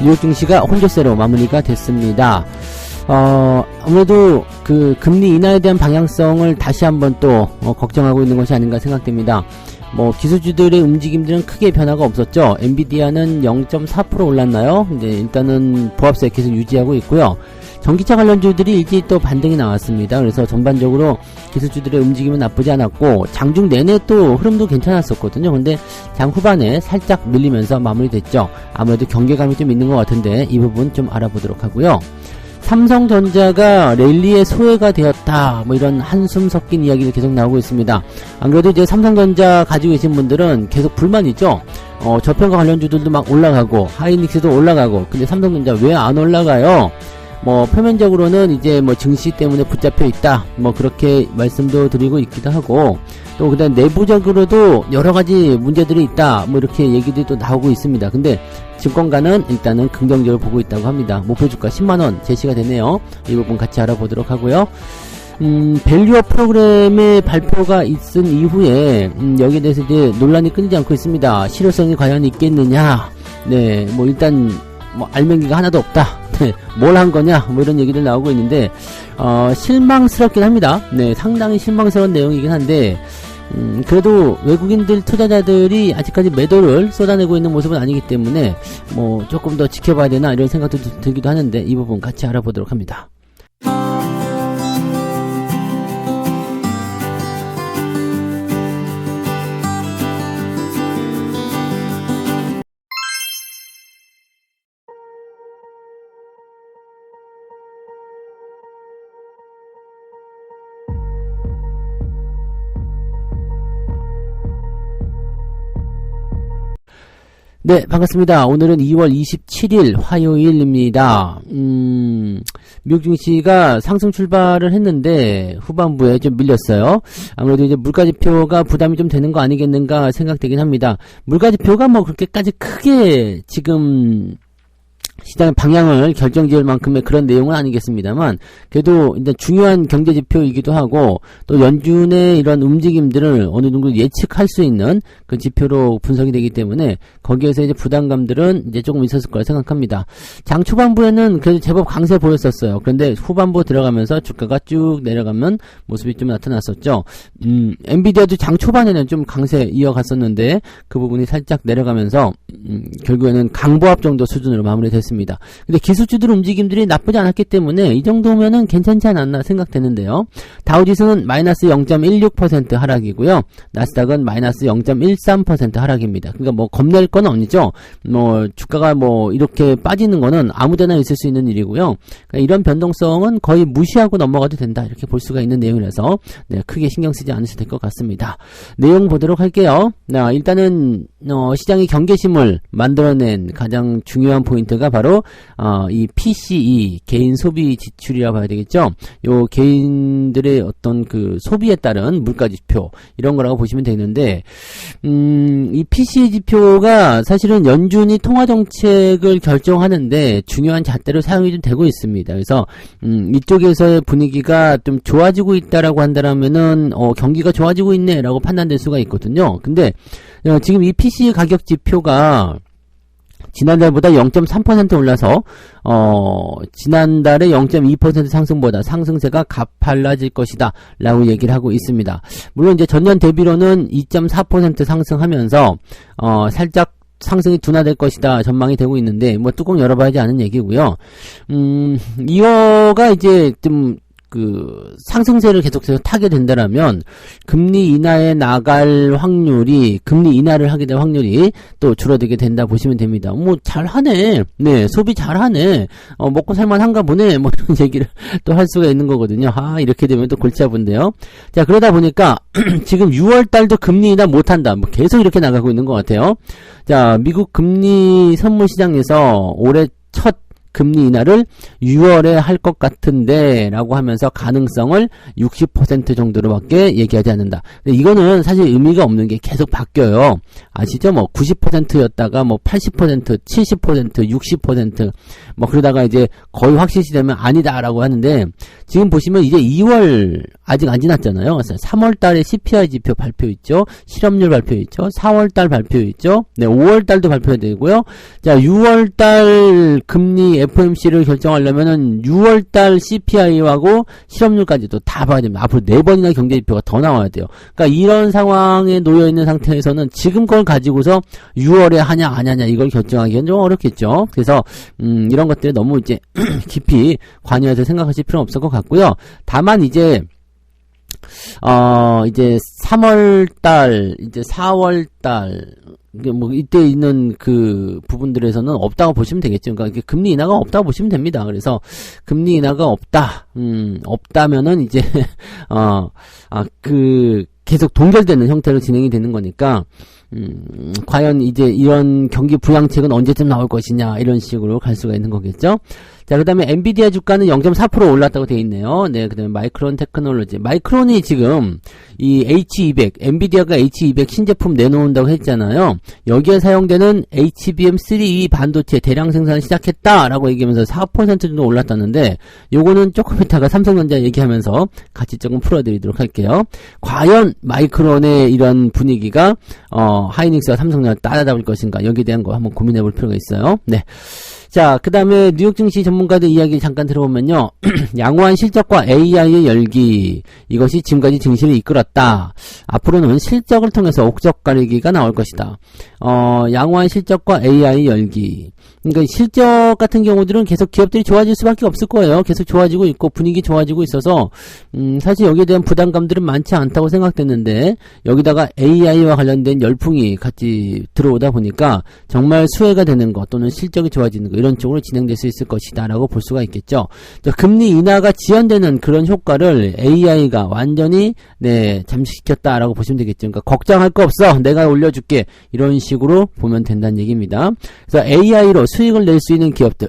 뉴욕 증시가 혼조세로 마무리가 됐습니다. 아무래도 그 금리 인하에 대한 방향성을 다시 한번 또 걱정하고 있는 것이 아닌가 생각됩니다. 기술주들의 움직임들은 크게 변화가 없었죠. 엔비디아는 0.4% 올랐나요? 이제 일단은 보합세 계속 유지하고 있고요. 전기차 관련주들이 일찍 또 반등이 나왔습니다. 그래서 전반적으로 기술주들의 움직임은 나쁘지 않았고, 장중 내내 또 흐름도 괜찮았었거든요. 근데 장 후반에 살짝 밀리면서 마무리됐죠. 아무래도 경계감이 좀 있는 것 같은데 이 부분 좀 알아보도록 하고요. 삼성전자가 랠리의 소외가 되었다, 이런 한숨 섞인 이야기를 계속 나오고 있습니다. 안 그래도 이제 삼성전자 가지고 계신 분들은 계속 불만이죠. 저평가 관련주들도 막 올라가고 하이닉스도 올라가고, 근데 삼성전자 왜 안 올라가요? 표면적으로는 이제 증시 때문에 붙잡혀 있다, 그렇게 말씀도 드리고 있기도 하고, 또 그다음 내부적으로도 여러 가지 문제들이 있다, 이렇게 얘기들이 또 나오고 있습니다. 근데 증권가는 일단은 긍정적으로 보고 있다고 합니다. 목표주가 10만원 제시가 되네요. 이 부분 같이 알아보도록 하고요. 밸류업 프로그램의 발표가 있은 이후에 여기에 대해서 이제 논란이 끊이지 않고 있습니다. 실효성이 과연 있겠느냐. 네, 일단 알맹이가 하나도 없다. 네, 뭘 한 거냐, 이런 얘기들 나오고 있는데, 실망스럽긴 합니다. 네, 상당히 실망스러운 내용이긴 한데, 그래도 외국인들 투자자들이 아직까지 매도를 쏟아내고 있는 모습은 아니기 때문에, 조금 더 지켜봐야 되나, 이런 생각도 들기도 하는데, 이 부분 같이 알아보도록 합니다. 네, 반갑습니다. 오늘은 2월 27일 화요일입니다. 미국 증시가 상승 출발을 했는데 후반부에 좀 밀렸어요. 아무래도 이제 물가지표가 부담이 좀 되는 거 아니겠는가 생각되긴 합니다. 물가지표가 그렇게까지 크게 지금 시장의 방향을 결정지을 만큼의 그런 내용은 아니겠습니다만, 그래도 일단 중요한 경제지표이기도 하고, 또 연준의 이런 움직임들을 어느 정도 예측할 수 있는 그 지표로 분석이 되기 때문에, 거기에서 이제 부담감들은 이제 조금 있었을 거라 생각합니다. 장 초반부에는 그래도 제법 강세 보였었어요. 그런데 후반부 들어가면서 주가가 쭉 내려가면 모습이 좀 나타났었죠. 엔비디아도 장 초반에는 좀 강세 이어갔었는데, 그 부분이 살짝 내려가면서, 결국에는 강보합 정도 수준으로 마무리됐습니다. 근데 기술주들 움직임들이 나쁘지 않았기 때문에 이 정도면은 괜찮지 않았나 생각되는데요. 다우지수는 마이너스 0.16% 하락이고요. 나스닥은 마이너스 0.13% 하락입니다. 그러니까 겁낼 건 아니죠. 주가가 이렇게 빠지는 거는 아무데나 있을 수 있는 일이고요. 그러니까 이런 변동성은 거의 무시하고 넘어가도 된다, 이렇게 볼 수가 있는 내용이라서 네, 크게 신경 쓰지 않으셔도 될 것 같습니다. 내용 보도록 할게요. 일단은 시장의 경계심을 만들어낸 가장 중요한 포인트가 바로 이 PCE, 개인 소비 지출이라 봐야 되겠죠. 요 개인들의 어떤 그 소비에 따른 물가 지표, 이런 거라고 보시면 되는데, 이 PCE 지표가 사실은 연준이 통화 정책을 결정하는데 중요한 잣대로 사용이 좀 되고 있습니다. 그래서 이쪽에서의 분위기가 좀 좋아지고 있다라고 한다면은 경기가 좋아지고 있네라고 판단될 수가 있거든요. 근데 지금 이 PCE 가격 지표가 지난달보다 0.3% 올라서 지난달에 0.2% 상승보다 상승세가 가팔라질 것이다 라고 얘기를 하고 있습니다. 물론 이제 전년 대비로는 2.4% 상승하면서 살짝 상승이 둔화될 것이다 전망이 되고 있는데, 뚜껑 열어봐야지 아는 얘기고요. 이거가 이제 좀 상승세를 계속해서 타게 된다라면 금리 인하에 나갈 확률이, 금리 인하를 하게 될 확률이 또 줄어들게 된다 보시면 됩니다. 잘하네. 네, 소비 잘하네. 먹고 살만한가 보네. 이런 얘기를 또 할 수가 있는 거거든요. 이렇게 되면 또 골치 아픈데요. 자, 그러다 보니까 지금 6월달도 금리 인하 못한다. 계속 이렇게 나가고 있는 것 같아요. 자, 미국 금리 선물 시장에서 올해 첫 금리 인하를 6월에 할 것 같은데 라고 하면서 가능성을 60% 정도로밖에 얘기하지 않는다. 근데 이거는 사실 의미가 없는 게 계속 바뀌어요. 아시죠? 90%였다가 80%, 70%, 60% 그러다가 이제 거의 확실시 되면 아니다 라고 하는데, 지금 보시면 이제 2월 아직 안 지났잖아요. 3월 달에 CPI 지표 발표 있죠. 실업률 발표 있죠. 4월 달 발표 있죠. 네, 5월 달도 발표되고요. 자, 6월 달 금리 FOMC를 결정하려면은 6월 달 CPI하고 실업률까지도 다 봐야 됩니다. 앞으로 4번이나 경제 지표가 더 나와야 돼요. 그러니까 이런 상황에 놓여 있는 상태에서는 지금 걸 가지고서 6월에 하냐 안 하냐 이걸 결정하기는 좀 어렵겠죠. 그래서 이런 것들이 너무 이제 깊이 관여해서 생각하실 필요는 없을 것 같고요. 다만 이제 3월달, 이제 4월달, 뭐, 이때 있는 그 부분들에서는 없다고 보시면 되겠죠. 그러니까 금리 인하가 없다고 보시면 됩니다. 그래서 금리 인하가 없다, 없다면은 이제, 계속 동결되는 형태로 진행이 되는 거니까, 과연 이제 이런 경기 부양책은 언제쯤 나올 것이냐, 이런 식으로 갈 수가 있는 거겠죠. 자, 그 다음에 엔비디아 주가는 0.4% 올랐다고 되어 있네요. 네, 그 다음에 마이크론 테크놀로지. 마이크론이 지금 이 H200, 엔비디아가 H200 신제품 내놓는다고 했잖아요. 여기에 사용되는 HBM3E 반도체 대량 생산을 시작했다라고 얘기하면서 4% 정도 올랐다는데, 요거는 조금 이따가 삼성전자 얘기하면서 같이 조금 풀어드리도록 할게요. 과연 마이크론의 이런 분위기가, 하이닉스와 삼성전자 따라잡을 것인가, 여기에 대한 거 한번 고민해 볼 필요가 있어요. 네. 자, 그 다음에 뉴욕 증시 전문가들 이야기 잠깐 들어보면요. 양호한 실적과 AI의 열기, 이것이 지금까지 증시를 이끌었다. 앞으로는 실적을 통해서 옥석 가리기가 나올 것이다. 양호한 실적과 AI의 열기. 그러니까 실적 같은 경우들은 계속 기업들이 좋아질 수밖에 없을 거예요. 계속 좋아지고 있고 분위기 좋아지고 있어서 사실 여기에 대한 부담감들은 많지 않다고 생각됐는데, 여기다가 AI와 관련된 열풍이 같이 들어오다 보니까 정말 수혜가 되는 것 또는 실적이 좋아지는 것, 이런 쪽으로 진행될 수 있을 것이다 라고 볼 수가 있겠죠. 금리 인하가 지연되는 그런 효과를 AI가 완전히 잠식시켰다 라고 보시면 되겠죠. 그러니까 걱정할 거 없어, 내가 올려줄게, 이런 식으로 보면 된다는 얘기입니다. 그래서 AI로 수익을 낼 수 있는 기업들,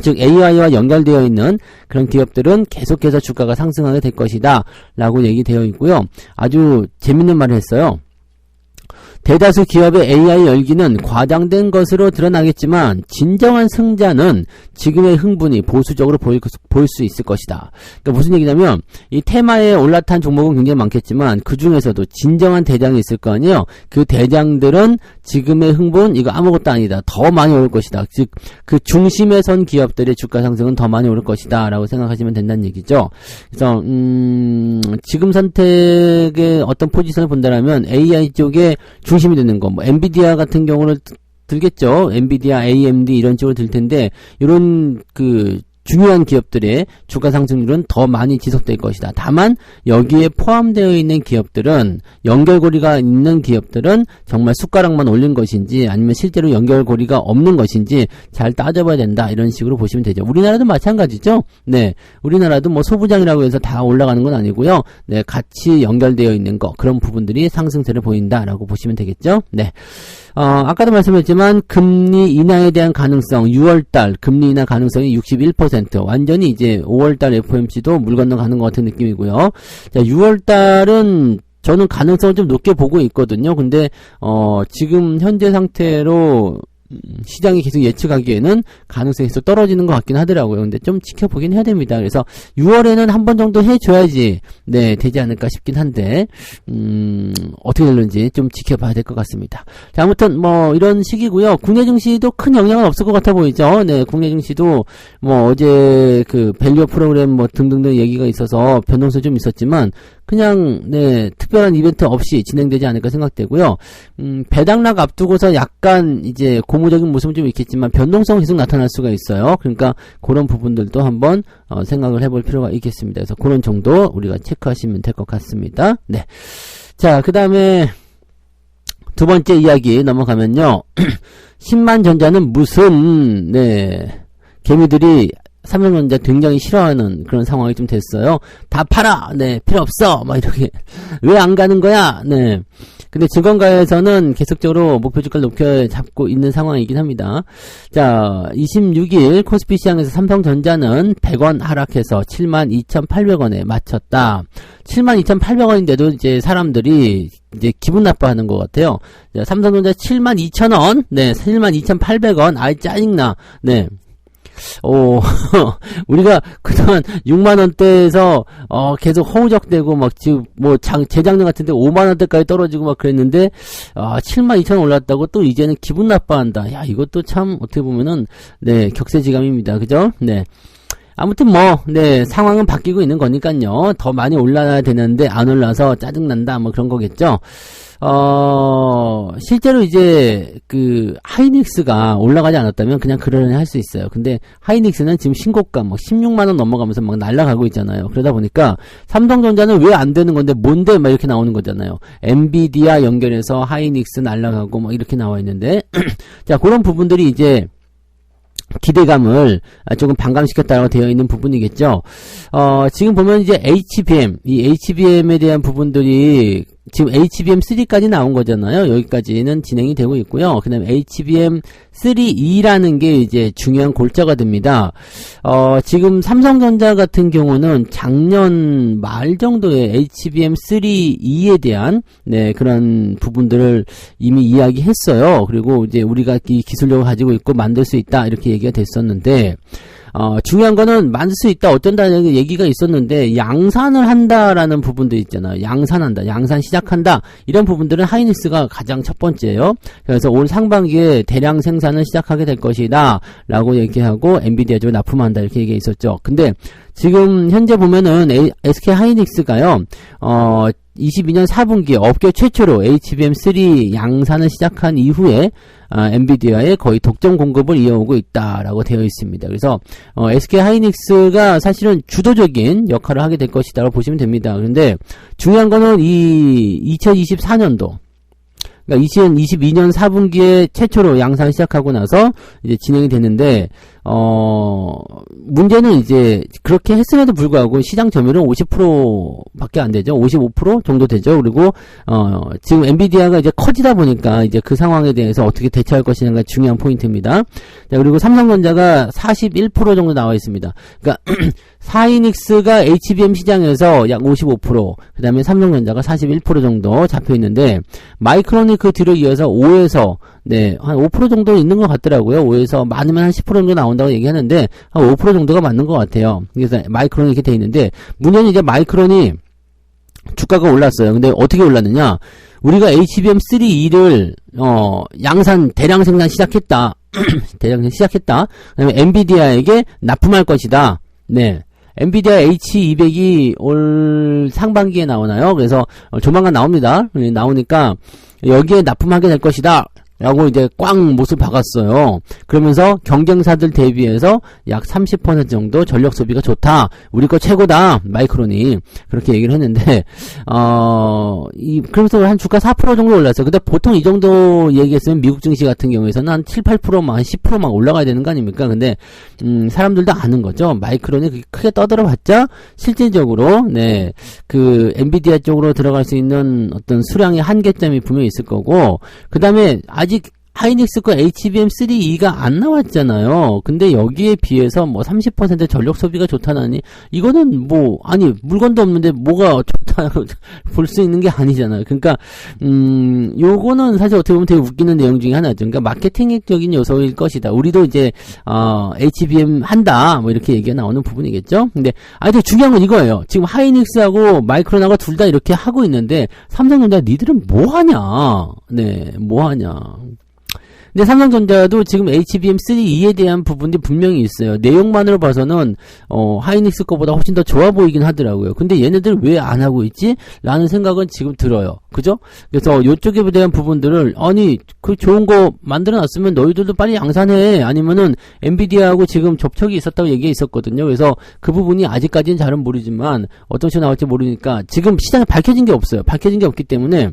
즉 AI와 연결되어 있는 그런 기업들은 계속해서 주가가 상승하게 될 것이다 라고 얘기되어 있고요. 아주 재밌는 말을 했어요. 대다수 기업의 AI 열기는 과장된 것으로 드러나겠지만 진정한 승자는 지금의 흥분이 보수적으로 보일 수 있을 것이다. 그러니까 무슨 얘기냐면, 이 테마에 올라탄 종목은 굉장히 많겠지만 그 중에서도 진정한 대장이 있을 거 아니에요. 그 대장들은 지금의 흥분 이거 아무것도 아니다, 더 많이 오를 것이다. 즉 그 중심에 선 기업들의 주가 상승은 더 많이 오를 것이다 라고 생각하시면 된다는 얘기죠. 그래서 지금 선택의 어떤 포지션을 본다면 AI 쪽에 중심이 되는 거, 뭐 엔비디아 같은 경우를 들겠죠. 엔비디아, AMD 이런 쪽으로 들 텐데, 이런 그 중요한 기업들의 주가 상승률은 더 많이 지속될 것이다. 다만 여기에 포함되어 있는 기업들은, 연결고리가 있는 기업들은 정말 숟가락만 올린 것인지 아니면 실제로 연결고리가 없는 것인지 잘 따져봐야 된다, 이런 식으로 보시면 되죠. 우리나라도 마찬가지죠. 네, 우리나라도 뭐 소부장이라고 해서 다 올라가는 건 아니고요. 네, 같이 연결되어 있는 거, 그런 부분들이 상승세를 보인다라고 보시면 되겠죠. 네. 아까도 말씀했지만 금리 인하에 대한 가능성, 6월달 금리 인하 가능성이 61%, 완전히 이제 5월달 FOMC도 물 건너가는 것 같은 느낌이고요. 자, 6월달은 저는 가능성을 좀 높게 보고 있거든요. 근데 지금 현재 상태로 시장이 계속 예측하기에는 가능성이 계속 떨어지는 것 같긴 하더라고요. 근데 좀 지켜보긴 해야 됩니다. 그래서 6월에는 한 번 정도 해줘야지 되지 않을까 싶긴 한데, 어떻게 될는지 좀 지켜봐야 될 것 같습니다. 자, 아무튼 뭐 이런 식이고요. 국내 증시도 큰 영향은 없을 것 같아 보이죠. 네, 국내 증시도 뭐 어제 그 밸류 프로그램 뭐 등등등 얘기가 있어서 변동성이 좀 있었지만 그냥 특별한 이벤트 없이 진행되지 않을까 생각되고요. 배당락 앞두고서 약간 이제 고무적인 모습은 좀 있겠지만 변동성은 계속 나타날 수가 있어요. 그러니까 그런 부분들도 한번 생각을 해볼 필요가 있겠습니다. 그래서 그런 정도 우리가 체크하시면 될 것 같습니다. 네. 자, 그 다음에 두 번째 이야기 넘어가면요. 10만 전자는 무슨 개미들이 삼성전자 굉장히 싫어하는 그런 상황이 좀 됐어요. 다 팔아! 필요 없어! 막 이렇게. 왜 안 가는 거야? 근데 증권가에서는 계속적으로 목표 주가를 높여 잡고 있는 상황이긴 합니다. 자, 26일 코스피 시장에서 삼성전자는 100원 하락해서 72,800원에 마쳤다. 72,800원인데도 이제 사람들이 이제 기분 나빠하는 것 같아요. 자, 삼성전자 72,000원, 72,800원, 아이 짜증나. 우리가 그동안 6만원대에서, 계속 허우적대고, 막, 지금, 재작년 같은데 5만원대까지 떨어지고 막 그랬는데, 7만 2천 올랐다고 또 이제는 기분 나빠한다. 야, 이것도 참, 어떻게 보면은, 네, 격세지감입니다. 그죠? 네. 아무튼 상황은 바뀌고 있는 거니까요. 더 많이 올라야 되는데 안 올라서 짜증난다, 뭐 그런 거겠죠. 실제로 이제 하이닉스가 올라가지 않았다면 그냥 그러려니 할 수 있어요. 근데 하이닉스는 지금 신고가 16만원 넘어가면서 막 날아가고 있잖아요. 그러다 보니까 삼성전자는 왜 안 되는 건데 뭔데 막 이렇게 나오는 거잖아요. 엔비디아 연결해서 하이닉스 날아가고 막 이렇게 나와 있는데 자, 그런 부분들이 이제 기대감을 조금 반감시켰다고 되어 있는 부분이겠죠. 지금 보면 이제 이 HBM에 대한 부분들이 지금 HBM3까지 나온 거잖아요. 여기까지는 진행이 되고 있고요. 그 다음에 HBM3E라는 게 이제 중요한 골자가 됩니다. 지금 삼성전자 같은 경우는 작년 말 정도에 HBM3E에 대한, 그런 부분들을 이미 이야기했어요. 그리고 이제 우리가 이 기술력을 가지고 있고 만들 수 있다, 이렇게 얘기가 됐었는데, 중요한 거는 만들 수 있다, 어쩐다는 얘기가 있었는데, 양산을 한다라는 부분도 있잖아요. 양산한다, 양산 시작한다, 이런 부분들은 하이닉스가 가장 첫 번째예요. 그래서 올 상반기에 대량 생산을 시작하게 될 것이다 라고 얘기하고, 엔비디아 쪽에 납품한다, 이렇게 얘기가 있었죠. 근데 지금 현재 보면은 SK 하이닉스가요, 22년 4분기에 업계 최초로 HBM3 양산을 시작한 이후에 엔비디아에 거의 독점 공급을 이어오고 있다라고 되어 있습니다. 그래서 SK 하이닉스가 사실은 주도적인 역할을 하게 될 것이다라고 보시면 됩니다. 그런데 중요한 거는 이 2024년도, 그러니까 2022년 4분기에 최초로 양산을 시작하고 나서 이제 진행이 되는데, 문제는 이제 그렇게 했음에도 불구하고 시장 점유율은 50%밖에 안 되죠. 55% 정도 되죠. 그리고 지금 엔비디아가 이제 커지다 보니까 이제 그 상황에 대해서 어떻게 대처할 것이냐가 중요한 포인트입니다. 자, 그리고 삼성전자가 41% 정도 나와 있습니다. 그러니까 하이닉스가 HBM 시장에서 약 55%, 그 다음에 삼성전자가 41% 정도 잡혀 있는데, 마이크론이 그 뒤로 이어서 5에서 한 5% 정도 있는 것 같더라고요. 5에서 많으면 한 10% 정도 나온다고 얘기하는데, 한 5% 정도가 맞는 것 같아요. 그래서 마이크론이 이렇게 돼 있는데, 문제는 이제 마이크론이 주가가 올랐어요. 근데 어떻게 올랐느냐? 우리가 HBM3E를, 대량 생산 시작했다. 대량 생산 시작했다. 그 다음에 엔비디아에게 납품할 것이다. 엔비디아 H200이 올 상반기에 나오나요? 그래서 조만간 나옵니다. 나오니까 여기에 납품하게 될 것이다 라고 이제 꽉 못을 박았어요. 그러면서 경쟁사들 대비해서 약 30% 정도 전력 소비가 좋다, 우리 거 최고다, 마이크론이 그렇게 얘기를 했는데, 그러면서 한 주가 4% 정도 올랐어요. 근데 보통 이 정도 얘기했으면 미국 증시 같은 경우에서는 한 7, 8%, 한 10% 올라가야 되는 거 아닙니까? 근데 사람들도 아는 거죠. 마이크론이 크게 떠들어봤자 실질적으로 그 엔비디아 쪽으로 들어갈 수 있는 어떤 수량의 한계점이 분명히 있을 거고, 그 다음에 아직 하이닉스과 HBM3E가 안 나왔잖아요. 근데 여기에 비해서 30% 전력 소비가 좋다니, 이거는 물건도 없는데 뭐가 좋다 볼 수 있는 게 아니잖아요. 그러니까 요거는 사실 어떻게 보면 되게 웃기는 내용 중에 하나죠. 그러니까 마케팅적인 요소일 것이다. 우리도 이제 HBM 한다, 이렇게 얘기가 나오는 부분이겠죠. 근데 되게 중요한 건 이거예요. 지금 하이닉스하고 마이크론하고 둘 다 이렇게 하고 있는데, 삼성전자 니들은 뭐 하냐? 뭐 하냐? 근데 삼성전자도 지금 HBM3E에 대한 부분이 분명히 있어요. 내용만으로 봐서는 하이닉스 거보다 훨씬 더 좋아 보이긴 하더라고요. 근데 얘네들 왜 안 하고 있지? 라는 생각은 지금 들어요. 그죠? 그래서 요쪽에 대한 부분들을, 그 좋은 거 만들어 놨으면 너희들도 빨리 양산해. 아니면은 엔비디아하고 지금 접촉이 있었다고 얘기가 있었거든요. 그래서 그 부분이 아직까지는 잘은 모르지만 어떤 식으로 나올지 모르니까 지금 시장에 밝혀진 게 없어요. 밝혀진 게 없기 때문에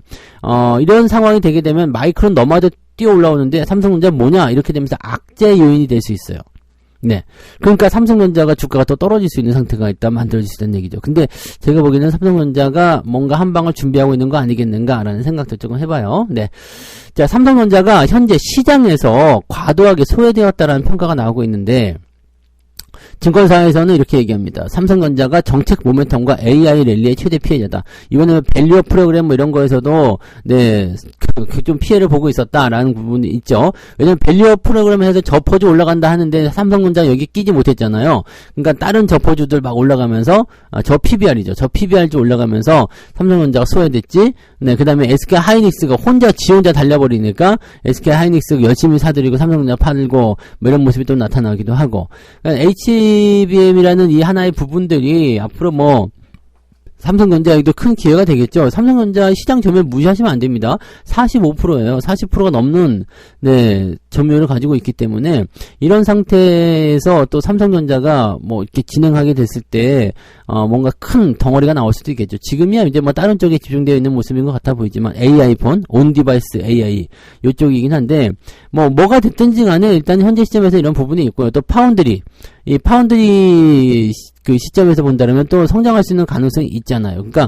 이런 상황이 되게 되면 마이크론 너마저 뛰어 올라오는데 삼성전자 뭐냐, 이렇게 되면서 악재 요인이 될 수 있어요. 그러니까 삼성전자가 주가가 더 떨어질 수 있는 상태가 있다, 만들어질 수 있다는 얘기죠. 근데 제가 보기에는 삼성전자가 뭔가 한 방을 준비하고 있는 거 아니겠는가라는 생각도 조금 해봐요. 자, 삼성전자가 현재 시장에서 과도하게 소외되었다라는 평가가 나오고 있는데, 증권사에서는 이렇게 얘기합니다. 삼성전자가 정책 모멘텀과 AI 랠리의 최대 피해자다. 이번에 밸류업 프로그램 이런 거에서도 좀 피해를 보고 있었다라는 부분이 있죠. 왜냐면 밸류업 프로그램을 해서 저퍼주 올라간다 하는데 삼성전자 여기 끼지 못했잖아요. 그러니까 다른 저퍼주들 막 올라가면서 저 PBR이죠. 저 PBR주 올라가면서 삼성전자가 소외됐지. 네, 그다음에 SK 하이닉스가 지 혼자 달려버리니까 SK 하이닉스가 열심히 사들이고 삼성전자 팔고 뭐 이런 모습이 또 나타나기도 하고. 그러니까 HBM이라는 이 하나의 부분들이 앞으로 뭐 삼성전자에도 큰 기회가 되겠죠. 삼성전자 시장 점유율 무시하시면 안 됩니다. 45%예요. 40%가 넘는 점유율을 가지고 있기 때문에 이런 상태에서 또 삼성전자가 뭐 이렇게 진행하게 됐을 때 뭔가 큰 덩어리가 나올 수도 있겠죠. 지금이야 이제 뭐 다른 쪽에 집중되어 있는 모습인 것 같아 보이지만 AI폰, 온디바이스 AI 이쪽이긴 한데 뭐가 됐든지 간에 일단 현재 시점에서 이런 부분이 있고요. 또 이 파운드리 그 시점에서 본다면 또 성장할 수 있는 가능성이 있잖아요. 그러니까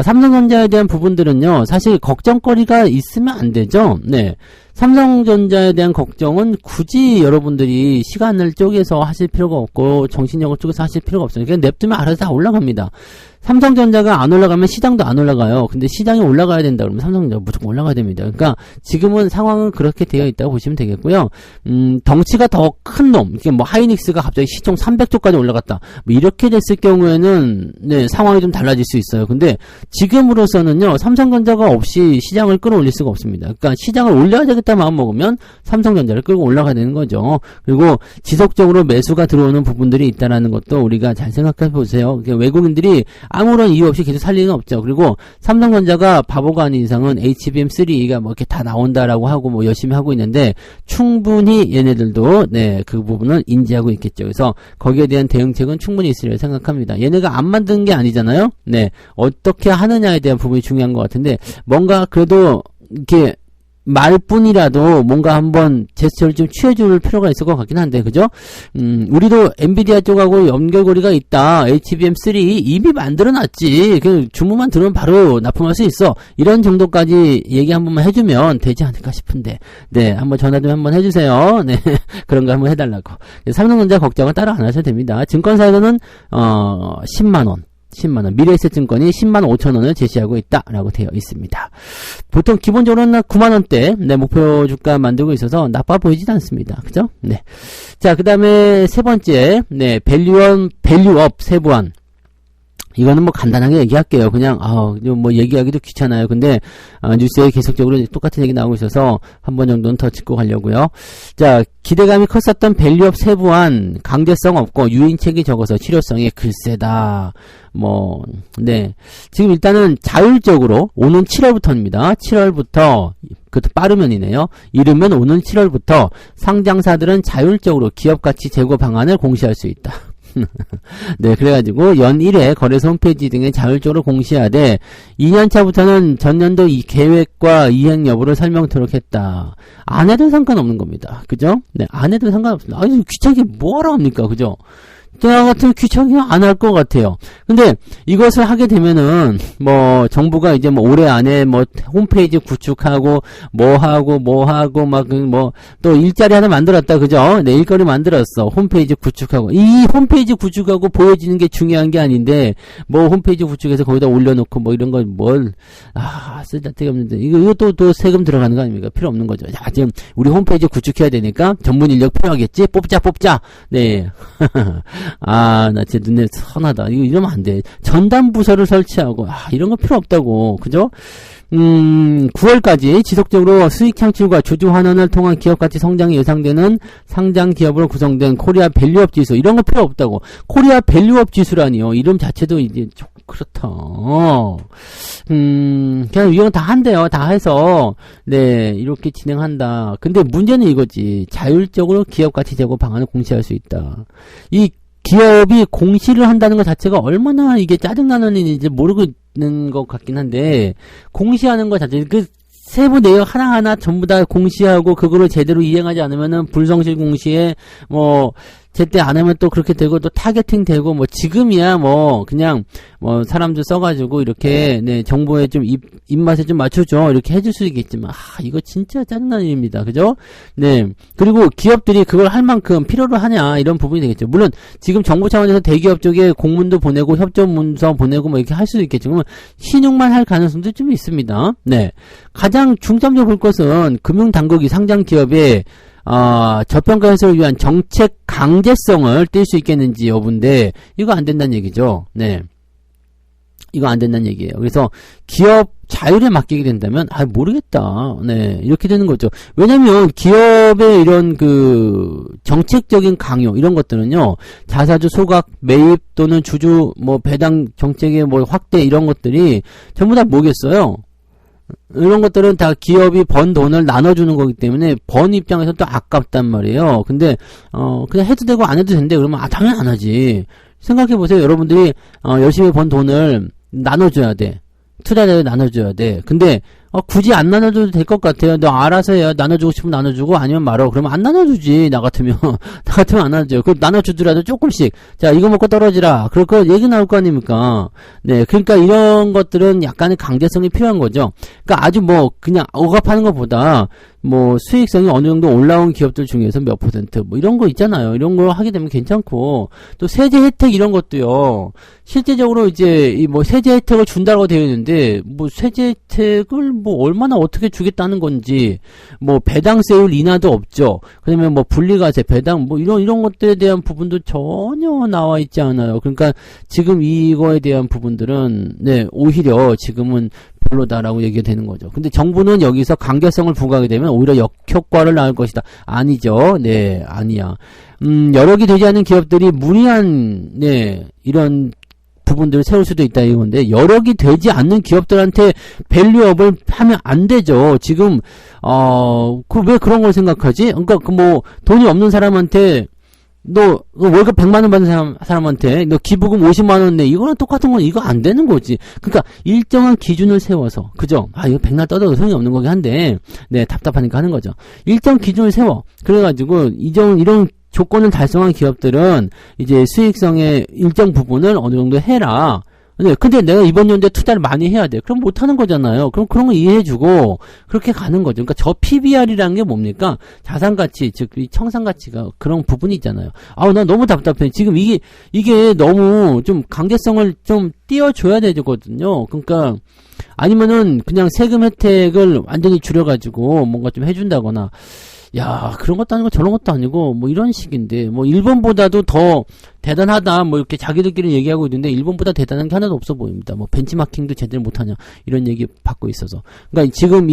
삼성전자에 대한 부분들은요, 사실 걱정거리가 있으면 안 되죠. 네. 삼성전자에 대한 걱정은 굳이 여러분들이 시간을 쪼개서 하실 필요가 없고 정신력을 쪼개서 하실 필요가 없어요. 그냥 냅두면 알아서 다 올라갑니다. 삼성전자가 안 올라가면 시장도 안 올라가요. 근데 시장이 올라가야 된다 그러면 삼성전자가 무조건 올라가야 됩니다. 그러니까 지금은 상황은 그렇게 되어 있다고 보시면 되겠고요. 덩치가 더 큰 놈, 이게 뭐 하이닉스가 갑자기 시총 300조까지 올라갔다. 뭐 이렇게 됐을 경우에는 상황이 좀 달라질 수 있어요. 근데 지금으로서는요, 삼성전자가 없이 시장을 끌어올릴 수가 없습니다. 그러니까 시장을 올려야 되겠다 마음 먹으면 삼성전자를 끌고 올라가야 되는 거죠. 그리고 지속적으로 매수가 들어오는 부분들이 있다라는 것도 우리가 잘 생각해 보세요. 그러니까 외국인들이 아무런 이유 없이 계속 살 리는 없죠. 그리고 삼성전자가 바보가 아닌 이상은 HBM3가 뭐 이렇게 다 나온다라고 하고 뭐 열심히 하고 있는데 충분히 얘네들도 그 부분을 인지하고 있겠죠. 그래서 거기에 대한 대응책은 충분히 있으리라 생각합니다. 얘네가 안 만든 게 아니잖아요. 어떻게 하느냐에 대한 부분이 중요한 것 같은데 뭔가 그래도 이렇게 말뿐이라도 뭔가 한번 제스처를 좀 취해줄 필요가 있을 것 같긴 한데, 그죠? 우리도 엔비디아 쪽하고 연결고리가 있다. HBM3 이미 만들어놨지. 그 주문만 들으면 바로 납품할 수 있어. 이런 정도까지 얘기 한 번만 해주면 되지 않을까 싶은데, 한번 전화 좀 한번 해주세요. 그런 거 한번 해달라고. 삼성전자 걱정은 따로 안 하셔도 됩니다. 증권사에서는 10만원. 미래에셋증권이 105,000원을 제시하고 있다라고 되어 있습니다. 보통 기본적으로는 9만원대 목표 주가 만들고 있어서 나빠 보이진 않습니다. 그죠? 자, 그 다음에 세 번째, 밸류업 세부한. 이거는 뭐 간단하게 얘기할게요. 그냥 뭐 얘기하기도 귀찮아요. 근데 뉴스에 계속적으로 똑같은 얘기 나오고 있어서 한 번 정도는 더 짚고 가려고요. 자, 기대감이 컸었던 밸류업 세부한 강제성 없고 유인책이 적어서 실효성이 글쎄다. 지금 일단은 자율적으로 오는 7월부터입니다. 7월부터 그것도 빠르면이네요. 이르면 오는 7월부터 상장사들은 자율적으로 기업가치 제고 방안을 공시할 수 있다. 그래가지고 연 1회 거래소 홈페이지 등에 자율적으로 공시하되 2년차부터는 전년도 이 계획과 이행 여부를 설명토록 했다. 안 해도 상관없는 겁니다. 그죠? 안 해도 상관없습니다. 아니, 귀찮게 뭐하러 합니까? 그죠? 저 같은 귀찮게 안 할 것 같아요. 근데 이것을 하게 되면은 정부가 이제 올해 안에 홈페이지 구축하고 또 일자리 하나 만들었다. 그죠? 일거리 만들었어. 홈페이지 구축하고. 이 홈페이지 구축하고 보여지는 게 중요한 게 아닌데 홈페이지 구축해서 거기다 올려놓고 이런 걸 쓸데가 없는데 이것도 또 세금 들어가는 거 아닙니까? 필요 없는 거죠. 자, 지금 우리 홈페이지 구축해야 되니까 전문 인력 필요하겠지? 뽑자. 나 진짜 눈에 선하다. 이러면 안 돼. 전담 부서를 설치하고, 이런 거 필요 없다고. 그죠? 9월까지 지속적으로 수익 창출과 주주 환원을 통한 기업가치 성장이 예상되는 상장 기업으로 구성된 코리아 밸류업 지수. 이런 거 필요 없다고. 코리아 밸류업 지수라니요. 이름 자체도 이제 좀 그렇다. 그냥 이건 다 한대요. 다 해서, 이렇게 진행한다. 근데 문제는 이거지. 자율적으로 기업가치 제고 방안을 공시할 수 있다. 이 기업이 공시를 한다는 것 자체가 얼마나 이게 짜증나는 일인지 모르겠는 것 같긴 한데, 공시하는 것 자체, 세부 내용 하나하나 전부 다 공시하고 그거를 제대로 이행하지 않으면은 불성실 공시에 제때 안 하면 또 그렇게 되고 또 타겟팅 되고 뭐 지금이야 뭐 그냥 뭐 사람들 써가지고 이렇게 네 정보에 좀 입맛에 좀 맞춰줘 이렇게 해줄 수 있겠지만 이거 진짜 짜증나는 일입니다. 그죠? 네. 그리고 기업들이 그걸 할 만큼 필요로 하냐 이런 부분이 되겠죠. 물론 지금 정부 차원에서 대기업 쪽에 공문도 보내고 협조문서 보내고 뭐 이렇게 할 수도 있겠죠. 그러면 신용만 할 가능성도 좀 있습니다. 네. 가장 중점적으로 볼 것은 금융당국이 상장 기업의 저평가 해소를 위한 정책 강제성을 띨 수 있겠는지 여부인데 이거 안 된다는 얘기죠. 네. 이거 안 된다는 얘기예요. 그래서 기업 자율에 맡기게 된다면 모르겠다. 네. 이렇게 되는 거죠. 왜냐면 기업의 이런 그 정책적인 강요 이런 것들은요. 자사주 소각 매입 또는 주주 뭐 배당 정책의 뭐 확대 이런 것들이 전부 다 뭐겠어요? 이런 것들은 다 기업이 번 돈을 나눠주는 거기 때문에 번 입장에서 또 아깝단 말이에요. 근데 그냥 해도 되고 안 해도 된대 그러면 당연히 안 하지. 생각해보세요. 여러분들이 열심히 번 돈을 나눠줘야 돼. 투자자에 나눠줘야 돼. 근데 굳이 안 나눠줘도 될 것 같아요. 너 알아서 해요. 나눠주고 싶으면 나눠주고 아니면 말어. 그러면 안 나눠주지. 나 같으면 나 같으면 안 나눠줘요. 그럼 나눠주더라도 조금씩. 자 이거 먹고 떨어지라. 그럴 거 얘기 나올 거 아닙니까? 네, 그러니까 이런 것들은 약간의 강제성이 필요한 거죠. 그러니까 아주 뭐 그냥 억압하는 것보다 뭐 수익성이 어느 정도 올라온 기업들 중에서 몇 퍼센트 뭐 이런 거 있잖아요. 이런 거 하게 되면 괜찮고 또 세제 혜택 이런 것도요. 실제적으로 이제 이 뭐 세제 혜택을 준다고 되어 있는데 뭐 세제 혜택을 뭐 얼마나 어떻게 주겠다는 건지 뭐 배당세율 인하도 없죠. 그다음에 뭐 분리과세 배당 뭐 이런 것들에 대한 부분도 전혀 나와 있지 않아요. 그러니까 지금 이거에 대한 부분들은 네 오히려 지금은 별로다라고 얘기가 되는 거죠. 근데 정부는 여기서 강제성을 부과하게 되면 오히려 역효과를 낳을 것이다. 아니죠. 네, 아니야. 여러 개 되지 않은 기업들이 무리한 네 이런 부분들을 세울 수도 있다 이건데 여력이 되지 않는 기업들한테 밸류업을 하면 안 되죠. 지금 왜 그런 걸 생각하지? 그러니까 그 뭐 돈이 없는 사람한테 너 월급 100만 원 받는 사람한테 너 기부금 50만 원 내 이거랑 똑같은 건 이거 안 되는 거지. 그러니까 일정한 기준을 세워서 그죠? 이거 백날 떠도 소용이 없는 거긴 한데 네 답답하니까 하는 거죠. 일정 기준을 세워. 그래가지고 이런 조건을 달성한 기업들은 이제 수익성의 일정 부분을 어느 정도 해라. 네, 근데 내가 이번 연도에 투자를 많이 해야 돼. 그럼 못하는 거잖아요. 그럼 그런 거 이해해주고 그렇게 가는 거죠. 그러니까 저 PBR이라는 게 뭡니까? 자산가치, 즉 이 청산가치가 그런 부분이 있잖아요. 난 너무 답답해. 지금 이게 너무 좀 강제성을 좀 띄워줘야 되거든요. 그러니까 아니면은 그냥 세금 혜택을 완전히 줄여가지고 뭔가 좀 해준다거나. 야, 그런 것도 아니고 저런 것도 아니고 뭐 이런 식인데 뭐 일본보다도 더 대단하다 뭐 이렇게 자기들끼리 얘기하고 있는데 일본보다 대단한 게 하나도 없어 보입니다. 뭐 벤치마킹도 제대로 못하냐 이런 얘기 받고 있어서. 그러니까 지금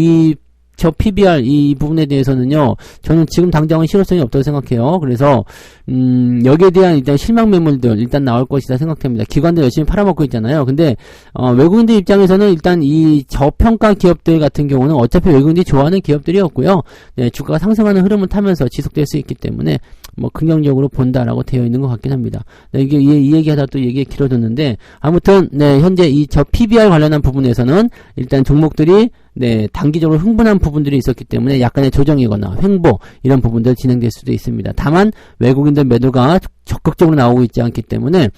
저 PBR 이 부분에 대해서는요, 저는 지금 당장은 실효성이 없다고 생각해요. 그래서 여기에 대한 일단 실망 매물들 일단 나올 것이다 생각합니다. 기관들 열심히 팔아먹고 있잖아요. 근데 외국인들 입장에서는 일단 이 저평가 기업들 같은 경우는 어차피 외국인들이 좋아하는 기업들이었고요. 네, 주가가 상승하는 흐름을 타면서 지속될 수 있기 때문에 뭐 긍정적으로 본다라고 되어 있는 것 같긴 합니다. 네, 이게 이 얘기하다 또 얘기가 길어졌는데 아무튼 네, 현재 저 PBR 관련한 부분에서는 일단 종목들이 네, 단기적으로 흥분한 부분들이 있었기 때문에 약간의 조정이거나 횡보 이런 부분들 진행될 수도 있습니다. 다만 외국인들 매도가 적극적으로 나오고 있지 않기 때문에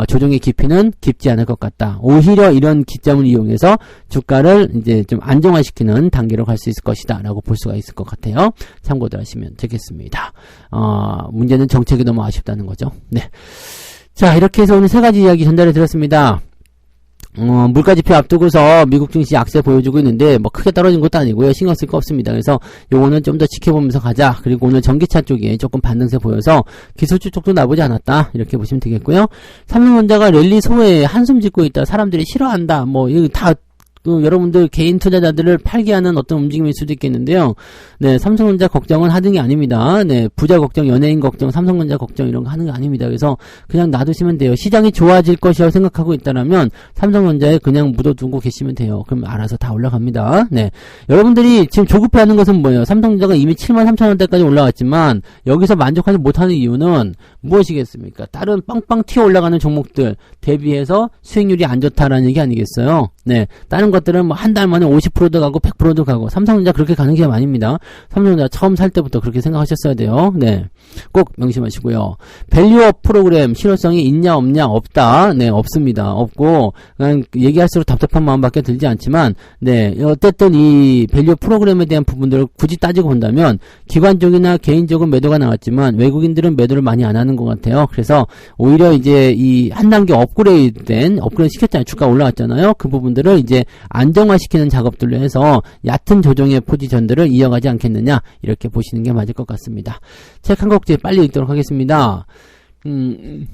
조정의 깊이는 깊지 않을 것 같다. 오히려 이런 기점을 이용해서 주가를 이제 좀 안정화시키는 단계로 갈 수 있을 것이다라고 볼 수가 있을 것 같아요. 참고들 하시면 되겠습니다. 문제는 정책이 너무 아쉽다는 거죠. 네. 자, 이렇게 해서 오늘 세 가지 이야기 전달해 드렸습니다. 물가지표 앞두고서 미국 증시 약세 보여주고 있는데 뭐 크게 떨어진 것도 아니고요. 신경 쓸 거 없습니다. 그래서 요거는 좀 더 지켜보면서 가자. 그리고 오늘 전기차 쪽에 조금 반등세 보여서 기술주 쪽도 나쁘지 않았다. 이렇게 보시면 되겠고요. 삼성전자가 랠리 소외에 한숨 짓고 있다. 사람들이 싫어한다. 뭐 이거 다 여러분들 개인 투자자들을 팔게 하는 어떤 움직임일 수도 있겠는데요. 네, 삼성전자 걱정은 하는 게 아닙니다. 네, 부자 걱정, 연예인 걱정, 삼성전자 걱정 이런 거 하는 게 아닙니다. 그래서 그냥 놔두시면 돼요. 시장이 좋아질 것이라고 생각하고 있다라면 삼성전자에 그냥 묻어두고 계시면 돼요. 그럼 알아서 다 올라갑니다. 네, 여러분들이 지금 조급해하는 것은 뭐예요? 삼성전자가 이미 73,000원대까지 올라왔지만 여기서 만족하지 못하는 이유는 무엇이겠습니까? 다른 빵빵 튀어 올라가는 종목들 대비해서 수익률이 안 좋다라는 얘기 아니겠어요? 네, 다른 것 것들은 뭐 한 달 만에 50%도 가고 100%도 가고 삼성전자 그렇게 가는 게 아닙니다. 삼성전자 처음 살 때부터 그렇게 생각하셨어야 돼요. 네. 꼭 명심하시고요. 밸류업 프로그램 실효성이 있냐 없냐 없다. 네, 없습니다. 없고 그냥 얘기할수록 답답한 마음밖에 들지 않지만 네, 어쨌든 이 밸류업 프로그램에 대한 부분들을 굳이 따지고 본다면 기관적이나 개인적인 매도가 나왔지만 외국인들은 매도를 많이 안 하는 것 같아요. 그래서 오히려 이제 이 한 단계 업그레이드 시켰잖아요. 주가 올라왔잖아요. 그 부분들을 이제 안정화시키는 작업들로 해서 얕은 조정의 포지션들을 이어가지 않겠느냐 이렇게 보시는 게 맞을 것 같습니다. 책 한 곡지 빨리 읽도록 하겠습니다.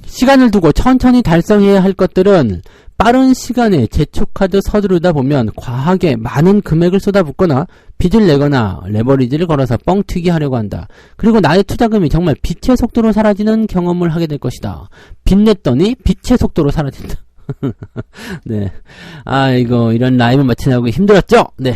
시간을 두고 천천히 달성해야 할 것들은 빠른 시간에 재촉하듯 서두르다 보면 과하게 많은 금액을 쏟아붓거나 빚을 내거나 레버리지를 걸어서 뻥튀기 하려고 한다. 그리고 나의 투자금이 정말 빛의 속도로 사라지는 경험을 하게 될 것이다. 빚 냈더니 빛의 속도로 사라진다. 네. 이런 라임을 맞추느라고 힘들었죠? 네.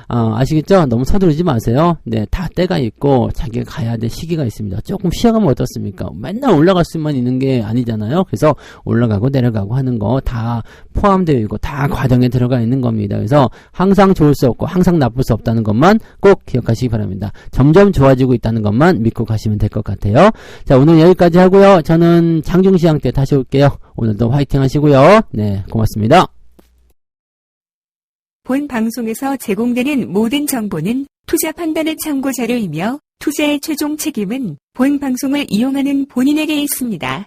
아시겠죠? 너무 서두르지 마세요. 네. 다 때가 있고, 자기가 가야 될 시기가 있습니다. 조금 쉬어가면 어떻습니까? 맨날 올라갈 수만 있는 게 아니잖아요. 그래서 올라가고 내려가고 하는 거 다 포함되어 있고, 다 과정에 들어가 있는 겁니다. 그래서 항상 좋을 수 없고, 항상 나쁠 수 없다는 것만 꼭 기억하시기 바랍니다. 점점 좋아지고 있다는 것만 믿고 가시면 될 것 같아요. 자, 오늘 여기까지 하고요. 저는 장중시장 때 다시 올게요. 오늘도 화이팅 하시고요. 네, 고맙습니다. 본 방송에서 제공되는 모든 정보는 투자 판단의 참고 자료이며 투자의 최종 책임은 본 방송을 이용하는 본인에게 있습니다.